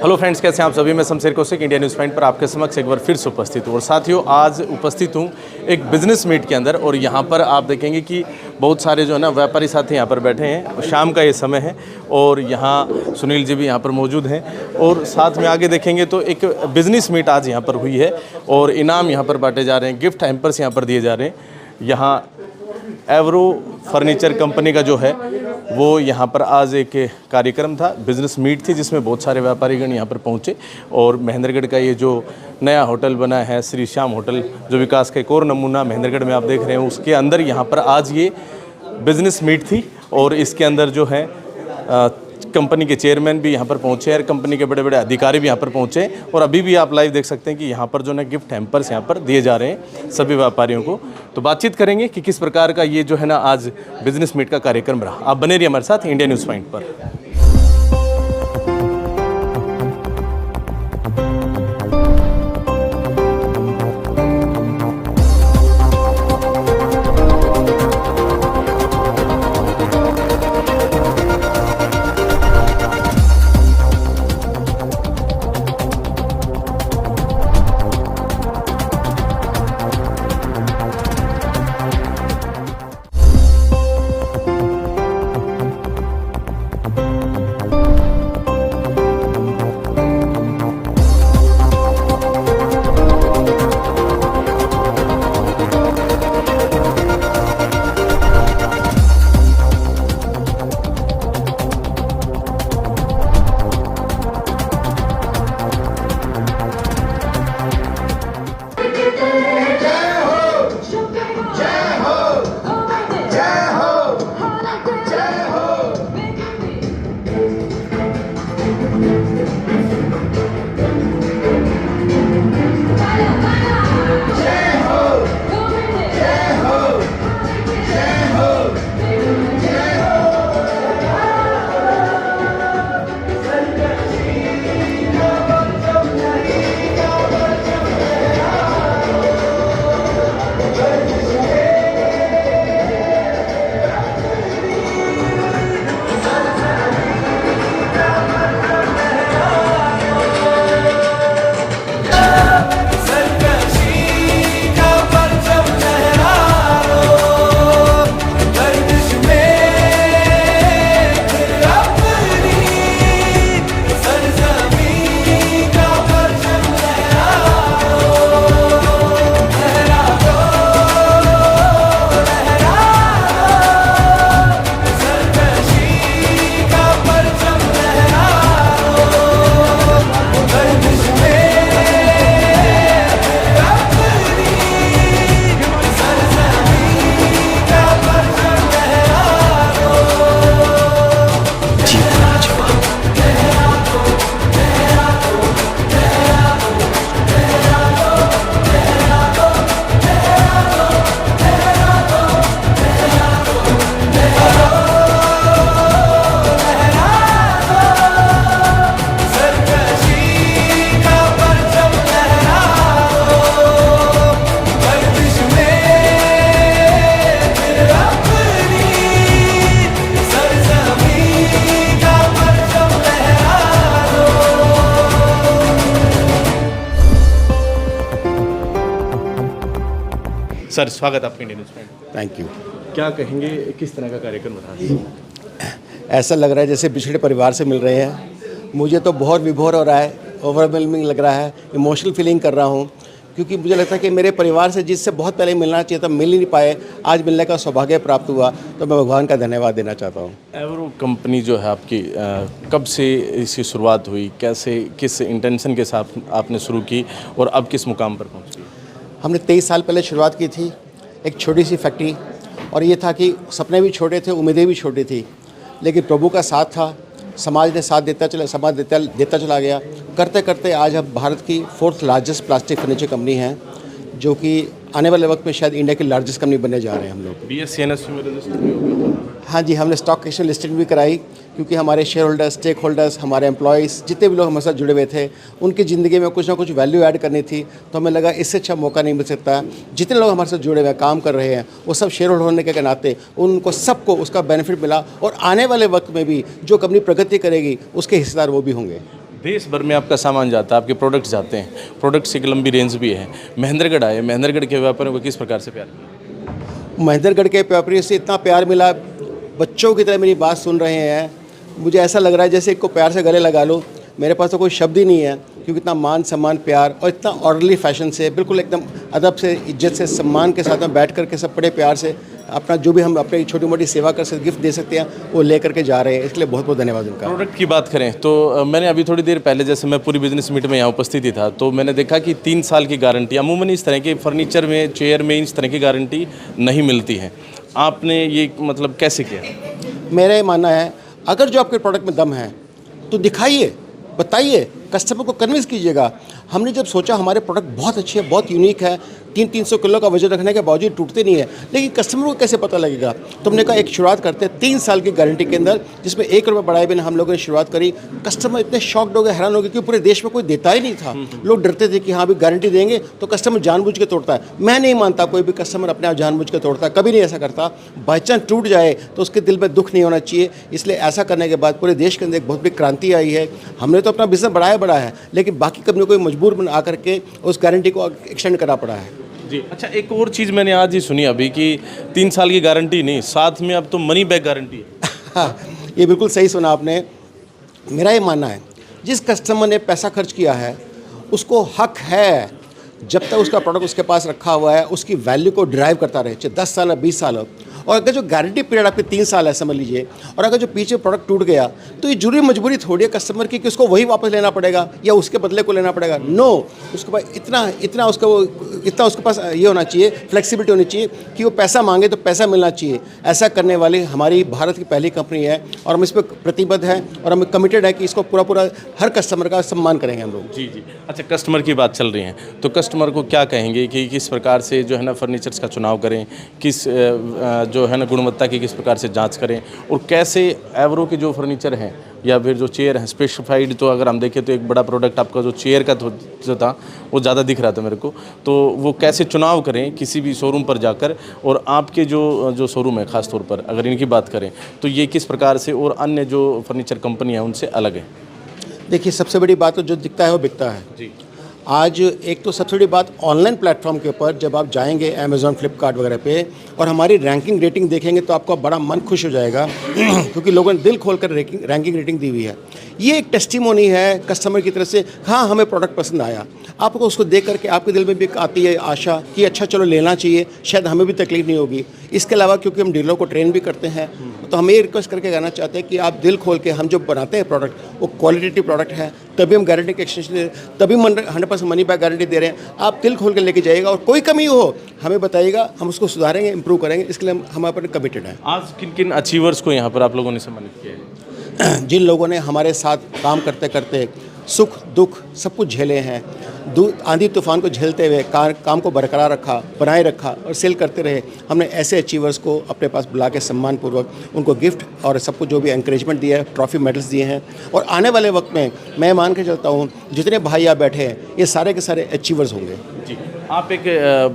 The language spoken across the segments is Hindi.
हेलो फ्रेंड्स, कैसे हैं आप सभी। मैं Shamsher Kaushik India news point पर आपके समक्ष एक बार फिर से उपस्थित हूँ। और साथियों, आज उपस्थित हूँ एक बिज़नेस मीट के अंदर और यहाँ पर आप देखेंगे कि बहुत सारे जो है ना व्यापारी साथी यहाँ पर बैठे हैं। शाम का ये समय है और यहाँ सुनील जी भी यहाँ पर मौजूद हैं और साथ में आगे देखेंगे तो एक बिज़नेस मीट आज यहाँ पर हुई है और इनाम यहाँ पर बांटे जा रहे हैं, गिफ्ट हैम्पर्स यहाँ पर दिए जा रहे हैं। यहाँ एवरो फर्नीचर कंपनी का जो है वो यहाँ पर आज एक कार्यक्रम था, बिज़नेस मीट थी, जिसमें बहुत सारे व्यापारीगण यहाँ पर पहुँचे। और महेंद्रगढ़ का ये जो नया होटल बना है श्री श्याम होटल, जो विकास का एक और नमूना महेंद्रगढ़ में आप देख रहे हैं, उसके अंदर यहाँ पर आज ये बिज़नेस मीट थी। और इसके अंदर जो है कंपनी के चेयरमैन भी यहाँ पर पहुँचे और कंपनी के बड़े बड़े अधिकारी भी यहाँ पर पहुँचे। और अभी भी आप लाइव देख सकते हैं कि यहाँ पर जो है गिफ्ट हैम्पर्स यहाँ पर दिए जा रहे हैं सभी व्यापारियों को। तो बातचीत करेंगे कि किस प्रकार का ये जो है ना आज बिजनेस मीट का कार्यक्रम रहा। आप बने रहिए हमारे साथ इंडिया न्यूज़ पॉइंट पर। सर, स्वागत आपका Indian news point. Thank you. क्या कहेंगे, किस तरह का कार्यक्रम रहा? ऐसा लग रहा है जैसे पिछड़े परिवार से मिल रहे हैं। मुझे तो बहुत विभोर हो रहा है, ओवरवेलमिंग लग रहा है, इमोशनल फीलिंग कर रहा हूँ, क्योंकि मुझे लगता है कि मेरे परिवार से जिससे बहुत पहले मिलना चाहिए था, मिल ही नहीं पाए, आज मिलने का सौभाग्य प्राप्त हुआ, तो मैं भगवान का धन्यवाद देना चाहता हूँ। एवरो कंपनी जो है आपकी, कब से इसकी शुरुआत हुई, कैसे, किस इंटेंशन के साथ आपने शुरू की और अब किस मुकाम पर पहुँची? हमने 23 साल पहले शुरुआत की थी, एक छोटी सी फैक्ट्री, और ये था कि सपने भी छोटे थे, उम्मीदें भी छोटी थी, लेकिन प्रभु का साथ था, समाज ने साथ देता चला, समाज देता चला गया। करते करते आज हम भारत की 4th largest plastic furniture company हैं, जो कि आने वाले वक्त में शायद इंडिया की लार्जेस्ट कंपनी बनने जा रहे हैं हम लोग। BSE में रजिस्टर? हाँ जी, हमने स्टॉक एक्सचेंज लिस्टिंग भी कराई, क्योंकि हमारे शेयर होल्डर्स, स्टेक होल्डर्स, हमारे एम्प्लॉयज़, जितने भी लोग हमारे साथ जुड़े हुए थे, उनकी ज़िंदगी में कुछ ना कुछ वैल्यू ऐड करनी थी। तो हमें लगा इससे अच्छा मौका नहीं मिल सकता। जितने लोग हमारे साथ जुड़े हुए काम कर रहे हैं, वो सब शेयर होल्डर होने के नाते उनको सबको उसका बेनिफिट मिला, और आने वाले वक्त में भी जो कंपनी प्रगति करेगी उसके हिस्सेदार वो भी होंगे। देश भर में आपका सामान जाता है, आपके प्रोडक्ट्स जाते हैं, प्रोडक्ट्स की एक लंबी रेंज भी है। महेंद्रगढ़ आए, महेंद्रगढ़ के व्यापारियों को किस प्रकार से प्यार मिला? महेंद्रगढ़ के व्यापारियों से इतना प्यार मिला, बच्चों की तरह मेरी बात सुन रहे हैं। मुझे ऐसा लग रहा है जैसे इनको प्यार से गले लगा लो। मेरे पास तो कोई शब्द ही नहीं है, क्योंकि इतना मान सम्मान प्यार और इतना ऑर्डरली फैशन से, बिल्कुल एकदम अदब से, इज्जत से, सम्मान के साथ में बैठ करके सब बड़े प्यार से अपना जो भी हम अपनी छोटी मोटी सेवा कर सकते, गिफ्ट दे सकते हैं, वो ले करके जा रहे हैं। इसलिए बहुत बहुत धन्यवाद उनका। प्रोडक्ट की बात करें तो मैंने अभी थोड़ी देर पहले, जैसे मैं पूरी बिजनेस मीट में यहाँ उपस्थित ही था, तो मैंने देखा कि 3 साल की गारंटी अमूमन इस तरह के फर्नीचर में, चेयर में इस तरह की गारंटी नहीं मिलती है। आपने ये मतलब कैसे किया? मेरा ये मानना है, अगर जो आपके प्रोडक्ट में दम है तो दिखाइए, बताइए, कस्टमर को कन्विंस कीजिएगा। हमने जब सोचा हमारे प्रोडक्ट बहुत अच्छे हैं, बहुत यूनिक है, 300 किलो का वजन रखने के बावजूद टूटते नहीं है, लेकिन कस्टमर को कैसे पता लगेगा? तो हमने कहा एक शुरुआत करते हैं 3 साल की गारंटी के अंदर, जिसमें 1 रुपये बढ़ाए बिना हम लोगों ने शुरुआत करी। कस्टमर इतने शॉक्ड हो गए, हैरान हो गए, क्योंकि पूरे देश में कोई देता ही नहीं था। लोग डरते थे कि हाँ भी गारंटी देंगे तो कस्टमर जानबूझ के तोड़ता है। मैं नहीं मानता कोई भी कस्टमर अपने आप जानबूझ के तोड़ता है, कभी नहीं ऐसा करता। बाई चांस टूट जाए तो उसके दिल में दुख नहीं होना चाहिए। इसलिए ऐसा करने के बाद पूरे देश के अंदर एक बहुत बड़ी क्रांति आई है। हमने तो अपना बिजनेस बढ़ाया बड़ा है, लेकिन बाकी कंपनियों को मजबूर बना करके उस गारंटी को एक्सटेंड करना पड़ा है। जी अच्छा, एक और चीज़ मैंने आज ही सुनी अभी कि 3 साल की गारंटी नहीं, साथ में अब तो मनी बैक गारंटी है। हाँ, ये बिल्कुल सही सुना आपने। मेरा ये मानना है, जिस कस्टमर ने पैसा खर्च किया है उसको हक है, जब तक उसका प्रोडक्ट उसके पास रखा हुआ है, उसकी वैल्यू को ड्राइव करता रहे, चाहे 10 साल या 20 साल हो। और अगर जो गारंटी पीरियड आपके 3 साल है समझ लीजिए, और अगर जो पीछे प्रोडक्ट टूट गया तो ये जरूरी मजबूरी थोड़ी है कस्टमर की कि उसको वही वापस लेना पड़ेगा या उसके बदले को लेना पड़ेगा। नो, उसके पास इतना उसके पास ये होना चाहिए, फ्लेक्सिबिलिटी होनी चाहिए कि वो पैसा मांगे तो पैसा मिलना चाहिए। ऐसा करने वाली हमारी भारत की पहली कंपनी है और हम इस पर प्रतिबद्ध हैं और हम कमिटेड है कि इसको पूरा हर कस्टमर का सम्मान करेंगे हम लोग। जी जी। अच्छा, कस्टमर की बात चल रही है तो कस्टमर को क्या कहेंगे कि किस प्रकार से जो है ना फर्नीचर्स का चुनाव करें, किस जो है ना गुणवत्ता की किस प्रकार से जांच करें, और कैसे एवरो के जो फर्नीचर हैं या फिर जो चेयर हैं स्पेसिफाइड, तो अगर हम देखें तो एक बड़ा प्रोडक्ट आपका जो चेयर का जो था वो ज़्यादा दिख रहा था मेरे को, तो वो कैसे चुनाव करें किसी भी शोरूम पर जाकर, और आपके जो शोरूम है ख़ास तौर पर अगर इनकी बात करें तो ये किस प्रकार से और अन्य जो फर्नीचर कंपनी है उनसे अलग है? देखिए, सबसे बड़ी बात तो जो दिखता है वो बिकता है जी। आज एक तो सबसे बड़ी बात, ऑनलाइन प्लेटफॉर्म के ऊपर जब आप जाएंगे अमेज़ॉन, फ्लिपकार्ट वगैरह पे, और हमारी रैंकिंग रेटिंग देखेंगे तो आपका बड़ा मन खुश हो जाएगा क्योंकि लोगों ने दिल खोल कर रैंकिंग रेटिंग दी हुई है। ये एक टेस्टिमोनी है कस्टमर की तरफ से, हाँ हमें प्रोडक्ट पसंद आया। आपको उसको देख करके आपके दिल में भी आती है आशा कि अच्छा चलो लेना चाहिए, शायद हमें भी तकलीफ नहीं होगी। इसके अलावा क्योंकि हम डीलर को ट्रेन भी करते हैं, तो हम ये रिक्वेस्ट करके कहना चाहते हैं कि आप दिल खोल के, हम जो बनाते हैं प्रोडक्ट वो क्वालिटेटिव प्रोडक्ट है, तभी हम गारंटी के एक्सटेंशन दे रहे हैं, तभी 100% मनी बैक गारंटी दे रहे हैं। आप दिल खोल के लेके जाइएगा और कोई कमी हो हमें बताइएगा, हम उसको सुधारेंगे, इंप्रूव करेंगे। इसके लिए हम अपने कमिटेड हैं। आज किन किन अचीवर्स को यहाँ पर आप लोगों ने सम्मानित किया है? जिन लोगों ने हमारे साथ काम करते करते सुख दुख सब कुछ झेले हैं, आंधी तूफान को झेलते हुए काम को बरकरार रखा, बनाए रखा और सेल करते रहे, हमने ऐसे अचीवर्स को अपने पास बुला के सम्मानपूर्वक उनको गिफ्ट और सब कुछ जो भी एनकरेजमेंट दिया है, ट्रॉफी मेडल्स दिए हैं। और आने वाले वक्त में मैं मान के चलता हूँ जितने भाई यहाँ बैठे हैं ये सारे के सारे अचीवर्स होंगे। जी, आप एक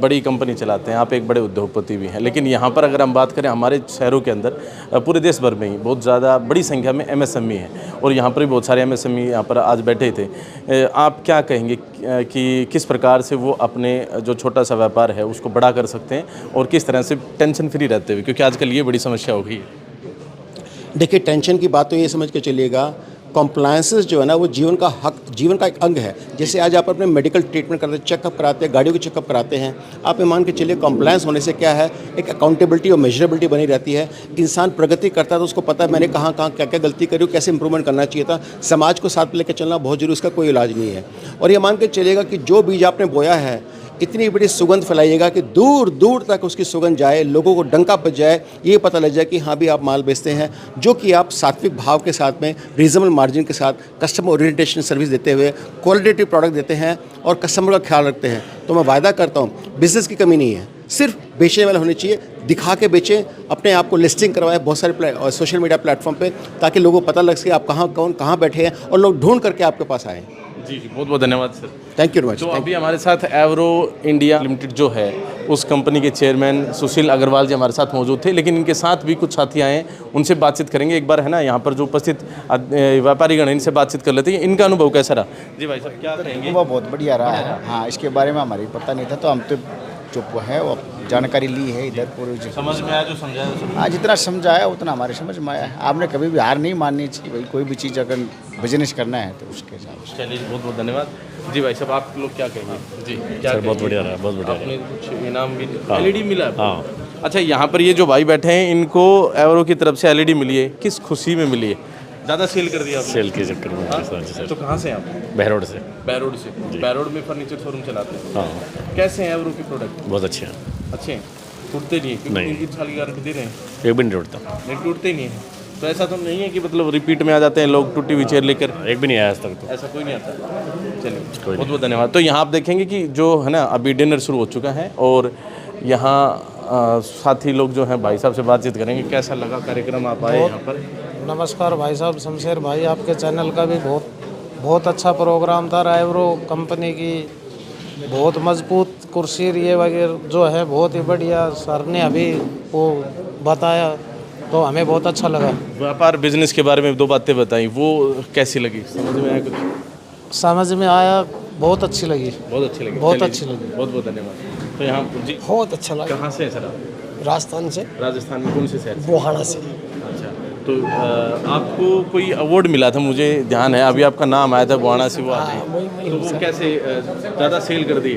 बड़ी कंपनी चलाते हैं, आप एक बड़े उद्योगपति भी हैं, लेकिन यहाँ पर अगर हम बात करें हमारे शहरों के अंदर, पूरे देश भर में ही बहुत ज़्यादा बड़ी संख्या में MSME है, और यहाँ पर भी बहुत सारे MSME यहाँ पर आज बैठे थे। आप क्या कहेंगे कि किस प्रकार से वो अपने जो छोटा सा व्यापार है उसको बड़ा कर सकते हैं और किस तरह से टेंशन फ्री रहते हुए, क्योंकि आजकल ये बड़ी समस्या हो गई है? देखिए, टेंशन की बात तो ये समझ के चलिएगा, कॉम्प्लायंसेस जो है ना वो जीवन का हक, जीवन का एक अंग है। जैसे आज आप अपने मेडिकल ट्रीटमेंट करते हैं, चेकअप कराते हैं, गाड़ियों के चेकअप कराते हैं, आप ये मान के चलिए कॉम्प्लायंस होने से क्या है, एक अकाउंटेबिलिटी और मेजरेबिलिटी बनी रहती है। इंसान प्रगति करता है तो उसको पता है मैंने कहाँ क्या क्या गलती करी, कैसे इंप्रूवमेंट करना चाहिए था। समाज को साथ लेकर चलना बहुत जरूरी, उसका कोई इलाज नहीं है। और ये मान के चलिएगा कि जो बीज आपने बोया है इतनी बड़ी सुगंध फैलाइएगा कि दूर दूर तक उसकी सुगंध जाए, लोगों को डंका बज जाए, ये पता लग जाए कि हाँ भी आप माल बेचते हैं, जो कि आप सात्विक भाव के साथ में रीजनेबल मार्जिन के साथ कस्टमर ओरिएंटेशन सर्विस देते हुए क्वालिटेटिव प्रोडक्ट देते हैं और कस्टमर का ख्याल रखते हैं। तो मैं वायदा करता हूँ बिज़नेस की कमी नहीं है, सिर्फ बेचने वाले होने चाहिए, दिखा के बेचें, अपने आप को लिस्टिंग करवाएं बहुत सारे सोशल मीडिया प्लेटफॉर्म पे, ताकि लोगों को पता लग सके आप कहाँ बैठे हैं और लोग ढूंढ करके आपके पास आएँ। जी जी, बहुत बहुत धन्यवाद सर। थैंक यू वेरी तो मच। अभी हमारे साथ एवरो इंडिया लिमिटेड जो है उस कंपनी के चेयरमैन सुशील अग्रवाल जी हमारे साथ मौजूद थे, लेकिन इनके साथ भी कुछ साथी आए हैं, उनसे बातचीत करेंगे। एक बार है ना यहाँ पर जो उपस्थित व्यापारीगण हैं इनसे बातचीत कर लेते हैं, इनका अनुभव कैसा रहा। जी भाई साहब क्या कहेंगे। वो बहुत बढ़िया रहा है। हाँ, इसके बारे में हमारी पता नहीं था, तो हम तो चुप है, वो जानकारी ली है इधर पूरी। समझ में आया जो समझाया। हाँ, जितना समझाया उतना हमारे समझ में आया है। आपने कभी भी हार नहीं माननी चाहिए भाई, कोई भी चीज़ अगर बिजनेस करना है तो उसके हिसाब से। चलिए बहुत बहुत धन्यवाद। जी भाई साहब आप लोग क्या कहेंगे। जी क्या सर बहुत बढ़िया रहा, बहुत बढ़िया आपने रहा। कुछ इनाम भी LED मिला है? हाँ। अच्छा, यहाँ पर ये जो भाई बैठे हैं इनको एवरो की तरफ से LED मिली है, किस खुशी में मिली है। ज़्यादा सेल कर दिया आपने? सेल के चक्कर में सर जी तो सर कहाँ से हैं आप। बहरोड से। बैरोड से। बैरोड में फर्नीचर शोरूम चलाते हैं। हाँ कैसे हैं एवरो के प्रोडक्ट। बहुत अच्छे हैं, अच्छे हैं, टूटते नहीं है नहीं। 3 साल की गारंटी दे रहे हैं। एक भी नहीं टूटता, नहीं टूटते ही नहीं है। तो ऐसा तो नहीं है कि मतलब रिपीट में आ जाते हैं लोग टूटी हुई चेयर लेकर। एक भी नहीं आया आज तक तो। ऐसा कोई नहीं आता। चलिए बहुत बहुत धन्यवाद। तो यहाँ आप देखेंगे कि जो है ना अभी डिनर शुरू हो चुका है और यहाँ साथी लोग जो हैं भाई साहब से बातचीत करेंगे। कैसा लगा कार्यक्रम, आप आए यहाँ पर। नमस्कार भाई साहब, शमशेर भाई, आपके चैनल का भी बहुत अच्छा प्रोग्राम था। एवरो कंपनी की बहुत मजबूत कुर्सी ये वगैरह जो है बहुत ही बढ़िया सर ने अभी वो बताया, तो हमें बहुत अच्छा लगा। व्यापार बिजनेस के बारे में 2 बातें बताई, वो कैसी लगी, समझ में आया कुछ। समझ में आया, बहुत अच्छी लगी। बहुत अच्छी लगी। बहुत चलिए, अच्छी लगी। बहुत बहुत धन्यवाद। तो यहाँ जी बहुत अच्छा लगा। कहाँ से है सर आप। राजस्थान से, राजस्थान में कौन से शहर से। बोहाना से। अच्छा, तो आपको कोई अवार्ड मिला था, मुझे ध्यान है, अभी आपका नाम आया था बुआना से वो आते हैं, तो वो कैसे ज़्यादा सेल कर दिए।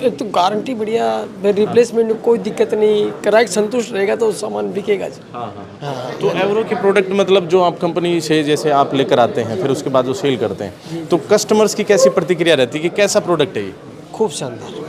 एक तो गारंटी बढ़िया, रिप्लेसमेंट में कोई दिक्कत नहीं, ग्राहक संतुष्ट रहेगा तो सामान बिकेगा जी। हाँ हाँ। तो एवरो के प्रोडक्ट मतलब जो आप कंपनी से जैसे आप लेकर आते हैं फिर उसके बाद जो सेल करते हैं, तो कस्टमर्स की कैसी प्रतिक्रिया रहती है कि कैसा प्रोडक्ट है ये। खूब शानदार,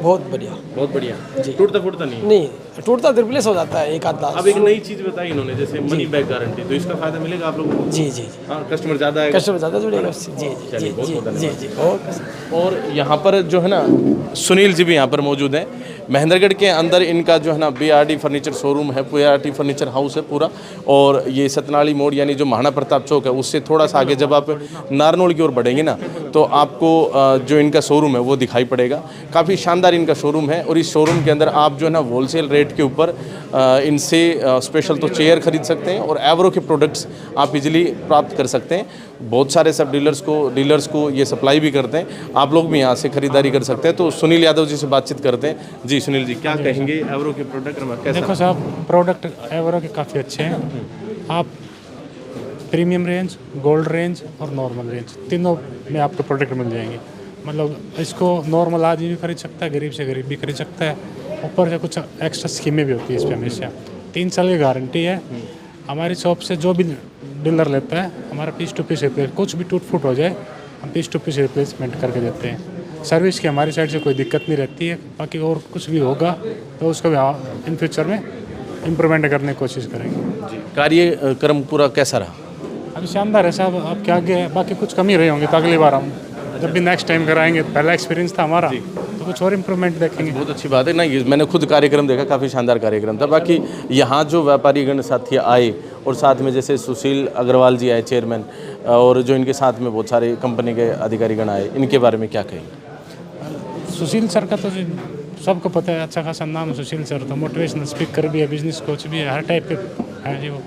बहुत बढ़िया। बहुत बढ़िया जी। टूटता फूटता नहीं। नहीं टूटता तो रिप्लेस हो जाता है एक आध अब एक नई चीज़ बताई इन्होंने, जैसे मनी बैक गारंटी, तो इसका फायदा मिलेगा आप लोगों को। जी जी जी, हाँ, कस्टमर ज़्यादा है, कस्टमर ज़्यादा जुड़ेगा उससे। जी जी चलिए, जी बहुत जी बहुत जी धन्यवाद। जी बहुत। और यहाँ पर जो है ना सुनील जी भी यहाँ पर मौजूद हैं। महेंद्रगढ़ के अंदर इनका जो है ना BRD फर्नीचर शोरूम है, BRD फर्नीचर हाउस है पूरा, और ये सतनाली मोड़ यानी जो महाराणा प्रताप चौक है उससे थोड़ा सा आगे जब आप नारनौल की ओर बढ़ेंगे ना तो आपको जो इनका शोरूम है वो दिखाई पड़ेगा। काफ़ी शानदार इनका शोरूम है और इस शोरूम के अंदर आप जो है ना होलसेल रेट के ऊपर इनसे स्पेशल तो चेयर खरीद सकते हैं और एवरो के प्रोडक्ट्स आप इजीली प्राप्त कर सकते हैं। बहुत सारे सब डीलर्स को ये सप्लाई भी करते हैं, आप लोग भी यहाँ से खरीदारी कर सकते हैं। तो सुनील यादव जी से बातचीत करते हैं। जी सुनील जी क्या कहेंगे एवरो के प्रोडक्ट में कैसा। देखो साहब, प्रोडक्ट एवरो के काफ़ी अच्छे हैं। आप प्रीमियम रेंज, गोल्ड रेंज और नॉर्मल रेंज तीनों में आपको प्रोडक्ट मिल जाएंगे। मतलब इसको नॉर्मल आदमी भी खरीद सकता है, गरीब से गरीब भी खरीद सकता है। ऊपर से कुछ एक्स्ट्रा स्कीमें भी होती है इस पर हमेशा। 3 साल की गारंटी है। हमारी शॉप से जो भी डीलर लेता है हमारा पीस टू पीस रिप्लेस, कुछ भी टूट फूट हो जाए हम पीस टू पीस रिप्लेसमेंट करके देते हैं। सर्विस की हमारी साइड से कोई दिक्कत नहीं रहती है। बाकी और कुछ भी होगा तो उसको भी इन फ्यूचर में इम्प्रूवमेंट करने की कोशिश करेंगे। जी कार्यक्रम पूरा कैसा रहा। अभी शानदार है साहब, अब क्या आगे बाकी कुछ कमी रही होंगी तो अगली बार हम जब भी नेक्स्ट टाइम कराएंगे, पहला एक्सपीरियंस था हमारा तो कुछ और इम्प्रूवमेंट देखेंगे। बहुत अच्छी बात है ना, ये मैंने खुद कार्यक्रम देखा, काफ़ी शानदार कार्यक्रम था। बाकी यहाँ जो व्यापारीगण साथी आए और साथ में जैसे सुशील अग्रवाल जी आए चेयरमैन, और जो इनके साथ में बहुत सारे कंपनी के अधिकारीगण आए, इनके बारे में क्या कहेंगे। सुशील सर का तो सबको पता है, अच्छा खासा नाम सुशील सर, तो मोटिवेशनल स्पीकर भी है, बिजनेस कोच भी है, हर टाइप के हैं जी वो।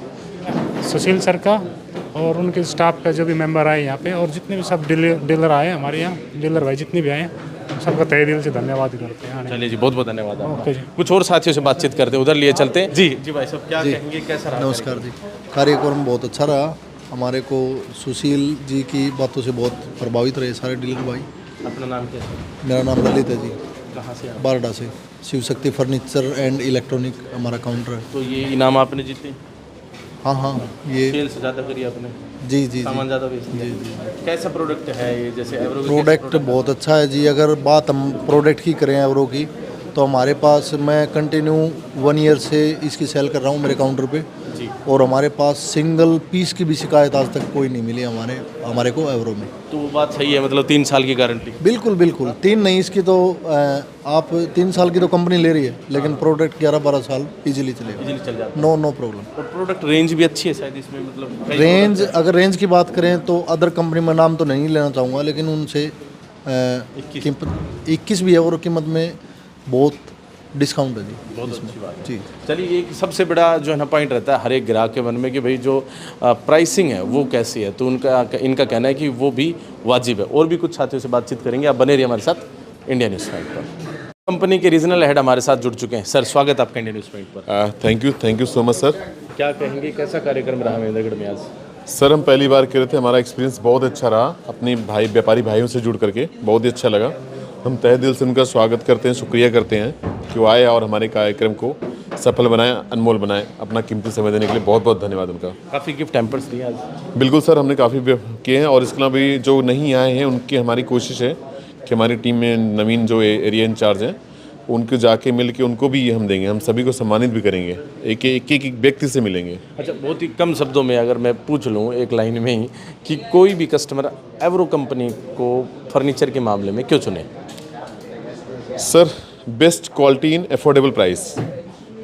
सुशील सर का और उनके स्टाफ का जो भी मेंबर आए यहाँ पे और जितने भी सब डीलर आए हमारे यहाँ, डीलर भाई जितने भी आए हैं सबका तहे दिल से धन्यवाद करते हैं। चलिए जी, बहुत बहुत धन्यवाद आपका। ओके जी। कुछ और साथियों से बातचीत करते हैं, उधर लिए चलते हैं। जी जी भाई साहब क्या कहेंगे, कैसा रहा। नमस्कार जी, कार्यक्रम बहुत अच्छा रहा। हमारे को सुशील जी की बातों से बहुत प्रभावित रहे सारे डीलर भाई। अपना नाम क्या है। मेरा नाम ललित है जी, कहाँ से आप। बारडा से। Shiv Shakti furniture and electronic हमारा काउंटर है। तो ये इनाम आपने जीते। हाँ हाँ, ये सेल्स ज़्यादा करी आपने, जी जी सामान जी ज़्यादा बेचा। कैसा प्रोडक्ट है ये, जैसे एवरो प्रोडक्ट बहुत अच्छा है जी। अगर बात हम प्रोडक्ट की करें एवरो की, तो हमारे पास मैं कंटिन्यू 1 ईयर से इसकी सेल कर रहा हूँ मेरे काउंटर पे। और हमारे पास सिंगल पीस की भी शिकायत आज तक कोई नहीं मिली हमारे को एवरो में। तो वो बात सही है, मतलब 3 साल की गारंटी। बिल्कुल बिल्कुल, 3 नहीं, इसकी तो आप 3 साल की तो कंपनी ले रही है, लेकिन प्रोडक्ट 11-12 साल इजीली चलेगा, चल जाता नो प्रॉब्लम। और प्रोडक्ट रेंज भी अच्छी है शायद इसमें, मतलब कई रेंज, अगर रेंज की बात करें तो अदर कंपनी में नाम तो नहीं लेना चाहूँगा, लेकिन उनसे 21 भी है और कीमत में बहुत डिस्काउंट है जी। बहुत अच्छी बात है। जी, चलिए, एक सबसे बड़ा जो है ना पॉइंट रहता है हर एक ग्राहक के मन में कि भाई जो प्राइसिंग है वो कैसी है, तो इनका कहना है कि वो भी वाजिब है। और भी कुछ साथियों से बातचीत करेंगे, आप बने रहिए हमारे साथ इंडिया न्यूज़ पॉइंट पर। कंपनी के रीजनल हेड हमारे साथ जुड़ चुके हैं। सर, स्वागत आपका इंडिया न्यूज़ पॉइंट पर। Thank you so much sir. क्या कहेंगे, कैसा कार्यक्रम रहा महेंद्रगढ़ में आज? सर, हम पहली बार कर रहे थे, हमारा एक्सपीरियंस बहुत अच्छा रहा, अपनी व्यापारी भाइयों से जुड़ करके बहुत ही अच्छा लगा। हम तहे दिल से उनका स्वागत करते हैं, शुक्रिया करते हैं कि वो आए और हमारे कार्यक्रम को सफल बनाए, अनमोल बनाए। अपना कीमती समय देने के लिए बहुत बहुत धन्यवाद उनका। काफ़ी गिफ्ट हैम्पर्स दिए आज? बिल्कुल सर, हमने काफ़ी किए हैं और इसके अलावा भी जो नहीं आए हैं उनकी हमारी कोशिश है कि हमारी टीम में नवीन जो एरिया इंचार्ज हैं उनको जाके मिल के उनको भी हम देंगे, हम सभी को सम्मानित भी करेंगे, एक व्यक्ति से मिलेंगे। अच्छा, बहुत ही कम शब्दों में अगर मैं पूछ लूँ एक लाइन में ही कि कोई भी कस्टमर एवरो कंपनी को फर्नीचर के मामले में क्यों चुने? Sir, best quality in affordable price.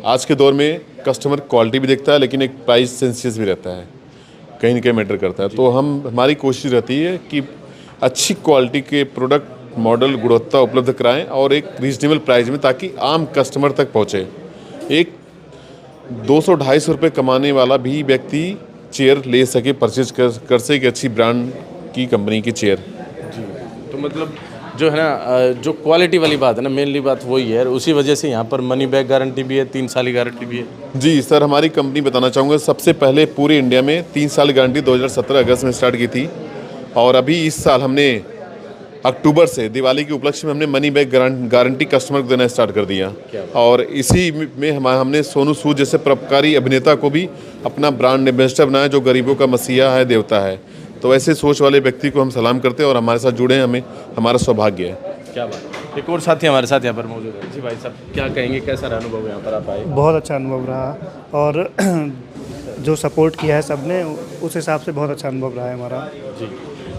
आज के दौर में कस्टमर क्वालिटी भी देखता है, लेकिन एक प्राइस सेंसियस भी रहता है, कहीं ना कहीं मैटर करता है। तो हमारी कोशिश रहती है कि अच्छी क्वालिटी के प्रोडक्ट, मॉडल, गुणवत्ता उपलब्ध कराएं और एक रीजनेबल प्राइस में, ताकि आम कस्टमर तक पहुंचे। एक 200-250 रुपये कमाने वाला भी व्यक्ति चेयर ले सके, परचेज कर सके अच्छी ब्रांड की कंपनी की चेयर। तो मतलब जो है ना, जो क्वालिटी वाली बात है ना, मेनली बात वही है। उसी वजह से यहाँ पर मनी बैक गारंटी भी है, 3 साल की गारंटी भी है। जी सर, हमारी कंपनी बताना चाहूँगा सबसे पहले पूरे इंडिया में 3 साल गारंटी 2017 अगस्त में स्टार्ट की थी, और अभी इस साल हमने अक्टूबर से दिवाली के उपलक्ष्य में हमने मनी बैक गारंटी कस्टमर को देना स्टार्ट कर दिया। और इसी में हमने सोनू सूद जैसे परोपकारी अभिनेता को भी अपना ब्रांड एम्बेसडर बनाया, जो गरीबों का मसीहा है, देवता है। तो ऐसे सोच वाले व्यक्ति को हम सलाम करते हैं और हमारे साथ जुड़े हैं, हमें हमारा सौभाग्य है। क्या बात। एक और साथी हमारे साथ यहाँ पर मौजूद है। जी भाई साहब, क्या कहेंगे, कैसा रहा अनुभव यहाँ पर आप आए? बहुत अच्छा अनुभव रहा, और जो सपोर्ट किया है सबने, उस हिसाब से बहुत अच्छा अनुभव रहा है हमारा। जी,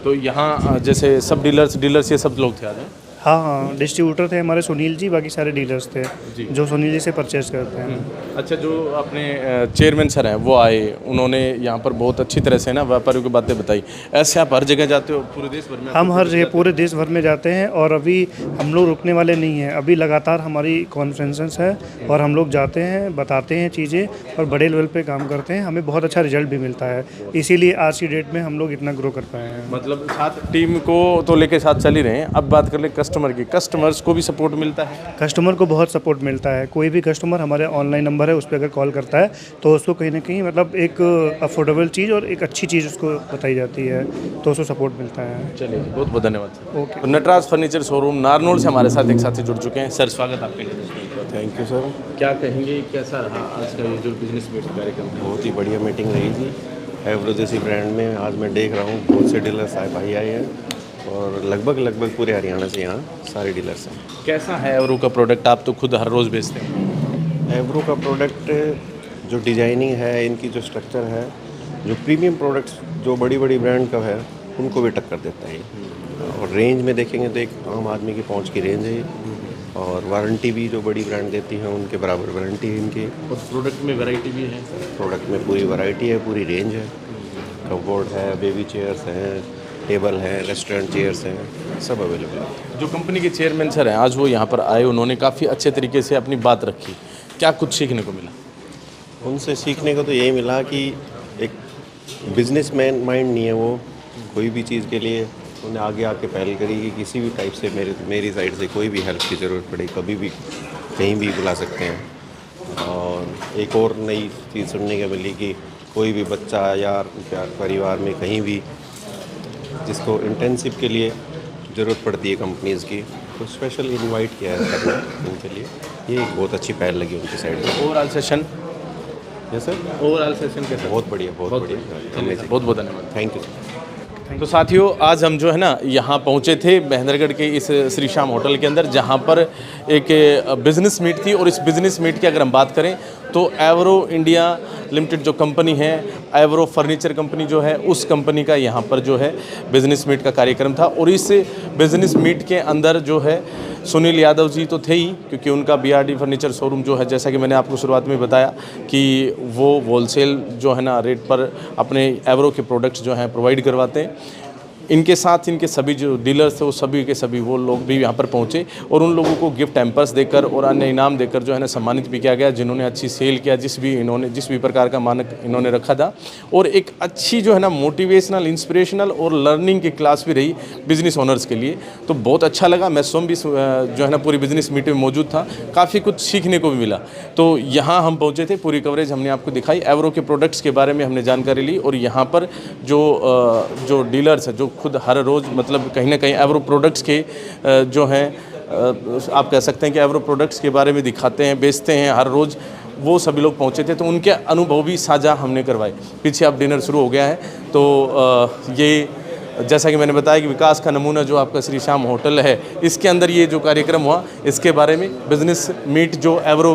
तो यहाँ जैसे सब डीलर्स ये सब लोग थे आज? हाँ, डिस्ट्रीब्यूटर थे हमारे सुनील जी, बाकी सारे डीलर्स थे जो सुनील जी से परचेज करते हैं। अच्छा, जो अपने चेयरमैन सर हैं वो आए, उन्होंने यहाँ पर बहुत अच्छी तरह से ना व्यापारियों की बातें बताई। ऐसे आप हर जगह जाते हो पूरे देश भर में? हम हर जगह पूरे देश भर में जाते हैं, और अभी हम लोग रुकने वाले नहीं हैं। अभी लगातार हमारी कॉन्फ्रेंसेस है और हम लोग जाते हैं, बताते हैं चीज़ें, और बड़े लेवल पे काम करते हैं। हमें बहुत अच्छा रिजल्ट भी मिलता है, इसीलिए आज की डेट में हम लोग इतना ग्रो कर पाए हैं। मतलब साथ टीम को तो लेके साथ चल ही रहे हैं। अब बात कर ले कस्टमर की, कस्टमर्स को भी सपोर्ट मिलता है? कस्टमर को बहुत सपोर्ट मिलता है। कोई भी कस्टमर हमारे ऑनलाइन नंबर है, उस पर अगर कॉल करता है तो उसको कहीं ना कहीं मतलब एक अफोर्डेबल चीज़ और एक अच्छी चीज़ उसको बताई जाती है, तो उसको सपोर्ट मिलता है। चलिए, बहुत बहुत धन्यवाद। ओके। तो नटराज फर्नीचर शोरूम नारनौल से हमारे साथ एक साथी जुड़ चुके हैं। सर, स्वागत आपके लिए। Thank you sir. क्या कहेंगे, कैसा रहा आज का ये जो बिजनेस मीट कार्यक्रम? बहुत ही बढ़िया मीटिंग रही थी। एवरो जैसी ब्रांड में आज मैं देख रहा हूँ बहुत से डीलर्स भाई आए हैं, और लगभग पूरे हरियाणा से यहाँ सारे डीलर्स हैं। कैसा है एवरो का प्रोडक्ट? आप तो खुद हर रोज़ बेचते हैं। एवरो का प्रोडक्ट जो डिजाइनिंग है, इनकी जो स्ट्रक्चर है, जो प्रीमियम प्रोडक्ट्स जो बड़ी ब्रांड का है, उनको भी टक्कर देता है। और रेंज में देखेंगे तो एक आम आदमी की पहुंच की रेंज है, और वारंटी भी जो बड़ी ब्रांड देती है उनके बराबर वारंटी है इनकी। और प्रोडक्ट में वैरायटी भी है? प्रोडक्ट में पूरी वैरायटी है, पूरी रेंज है। कपबोर्ड है, बेबी चेयर्स हैं, टेबल है, रेस्टोरेंट चेयर्स हैं, सब अवेलेबल है। जो कंपनी के चेयरमैन सर हैं आज वो यहाँ पर आए, उन्होंने काफ़ी अच्छे तरीके से अपनी बात रखी। क्या कुछ सीखने को मिला? उनसे सीखने को तो यही मिला कि एक बिजनेसमैन माइंड नहीं है वो, कोई भी चीज़ के लिए उन्हें आगे आके पहल करी कि किसी भी टाइप से मेरी साइड से कोई भी हेल्प की ज़रूरत पड़े, कभी भी कहीं भी बुला सकते हैं। और एक और नई चीज़ सुनने को मिली कि कोई भी बच्चा या परिवार में कहीं भी जिसको इंटेंसिव के लिए ज़रूरत पड़ती है कंपनीज़ की, तो स्पेशल इनवाइट किया है करना उनके लिए। ये एक बहुत अच्छी पहल लगी उनकी साइड में। Overall session? Yes sir, overall session कैसा? बहुत बढ़िया, बहुत बढ़िया। बहुत बहुत धन्यवाद। Thank you sir. तो साथियों, आज हम जो है ना यहाँ पहुँचे थे महेंद्रगढ़ के इस श्री श्याम होटल के अंदर, जहाँ पर एक बिज़नेस मीट थी। और इस बिज़नेस मीट की अगर हम बात करें तो एवरो इंडिया लिमिटेड जो कंपनी है, एवरो फर्नीचर कंपनी जो है, उस कंपनी का यहाँ पर जो है बिजनेस मीट का कार्यक्रम था। और इस बिजनेस मीट के अंदर जो है सुनील यादव जी तो थे ही, क्योंकि उनका BRD फर्नीचर शोरूम जो है, जैसा कि मैंने आपको शुरुआत में बताया कि वो होलसेल जो है ना रेट पर अपने एवरो के प्रोडक्ट्स जो हैं प्रोवाइड करवाते हैं। इनके साथ इनके सभी जो डीलर्स थे वो सभी के सभी वो लोग भी यहाँ पर पहुँचे और उन लोगों को गिफ्ट हैम्पर्स देकर और अन्य इनाम देकर जो है ना सम्मानित भी किया गया, जिन्होंने अच्छी सेल किया, जिस भी प्रकार का मानक इन्होंने रखा था। और एक अच्छी जो है ना मोटिवेशनल, इंस्पिरेशनल और लर्निंग की क्लास भी रही बिजनेस ओनर्स के लिए। तो बहुत अच्छा लगा। मैं स्वयं भी जो है ना पूरी बिजनेस मीट में मौजूद था, काफ़ी कुछ सीखने को भी मिला। तो यहाँ हम पहुँचे थे, पूरी कवरेज हमने आपको दिखाई, एवरो के प्रोडक्ट्स के बारे में हमने जानकारी ली। और यहाँ पर जो डीलर्स हैं, जो खुद हर रोज़ मतलब कहीं ना कहीं एवरो प्रोडक्ट्स के जो हैं आप कह सकते हैं कि एवरो प्रोडक्ट्स के बारे में दिखाते हैं, बेचते हैं हर रोज़, वो सभी लोग पहुंचे थे। तो उनके अनुभव भी साझा हमने करवाए। पीछे अब डिनर शुरू हो गया है। तो ये जैसा कि मैंने बताया कि विकास का नमूना जो आपका श्री श्याम होटल है, इसके अंदर ये जो कार्यक्रम हुआ, इसके बारे में बिजनेस मीट जो एवरो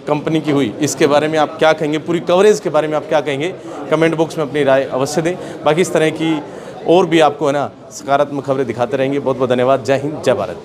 कंपनी की हुई, इसके बारे में आप क्या कहेंगे, पूरी कवरेज के बारे में आप क्या कहेंगे, कमेंट बॉक्स में अपनी राय अवश्य दें। बाकी इस तरह की और भी आपको है ना सकारात्मक खबरें दिखाते रहेंगे। बहुत बहुत धन्यवाद। जय हिंद, जय भारत।